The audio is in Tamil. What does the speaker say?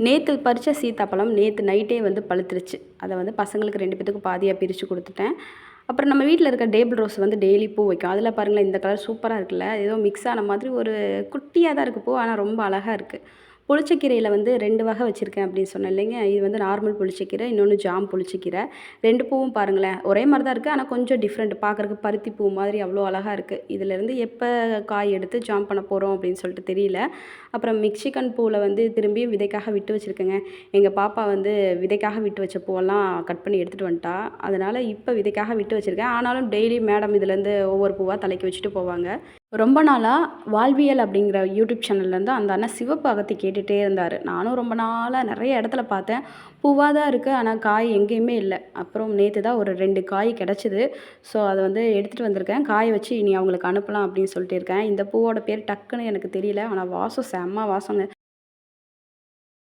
நேற்று பறித்த சீத்தாப்பழம் நேற்று நைட்டே வந்து பழுத்துருச்சு. அதை வந்து பசங்களுக்கு 2 பேத்துக்கும் பாதியாக பிரித்து கொடுத்துட்டேன். அப்புறம் நம்ம வீட்டில் இருக்க டேபிள் ரோஸ் வந்து டெய்லி பூ வைக்கும். அதில் பாருங்களேன், இந்த கலர் சூப்பராக இருக்குல்ல. ஏதோ மிக்ஸ் ஆன மாதிரி ஒரு குட்டியாக தான் இருக்குது பூ, ஆனால் ரொம்ப அழகாக இருக்குது. புளிச்சக்கீரையில் வந்து 2 வகை வச்சுருக்கேன் அப்படின்னு சொன்னேன் இல்லைங்க. இது வந்து நார்மல் புளிச்சக்கீரை, இன்னொன்று ஜாம் புளிச்சக்கீரை. 2 பூவும் பாருங்களேன், ஒரே மாதிரி தான் இருக்குது, ஆனால் கொஞ்சம் டிஃப்ரெண்ட். பார்க்குறதுக்கு பருத்தி பூ மாதிரி அவ்வளோ அழகாக இருக்குது. இதிலேருந்து எப்போ காய் எடுத்து ஜாம் பண்ண போகிறோம் அப்படின்னு சொல்லிட்டு தெரியல. அப்புறம் மிக்சிகன் பூவில் வந்து திரும்பியும் விதைக்காக விட்டு வச்சுருக்கேங்க. எங்கள் பாப்பா வந்து விதைக்காக விட்டு வச்ச பூவெல்லாம் கட் பண்ணி எடுத்துகிட்டு வந்துட்டா. அதனால் இப்போ விதைக்காக விட்டு வச்சுருக்கேன். ஆனாலும் டெய்லி மேடம் இதுலேருந்து ஒவ்வொரு பூவாக தலைக்கு வச்சுட்டு போவாங்க. ரொம்ப நாளாக வாழ்வியல் அப்படிங்கிற யூடியூப் சேனல்லேருந்து அந்த அண்ணன் சிவப்பு அகத்தி கேட்டுகிட்டே இருந்தார். நானும் ரொம்ப நாளாக நிறைய இடத்துல பார்த்தேன், பூவாக தான் இருக்குது, ஆனால் காய் எங்கேயுமே இல்லை. அப்புறம் நேற்று தான் ஒரு 2 காய் கிடச்சிது. ஸோ அதை வந்து எடுத்துகிட்டு வந்திருக்கேன். காய வச்சு இனி அவங்களுக்கு அனுப்பலாம் அப்படின்னு சொல்லிட்டு இருக்கேன். இந்த பூவோட பேர் டக்குன்னு எனக்கு தெரியல, ஆனால் வாசம் செம்ம வாசங்க.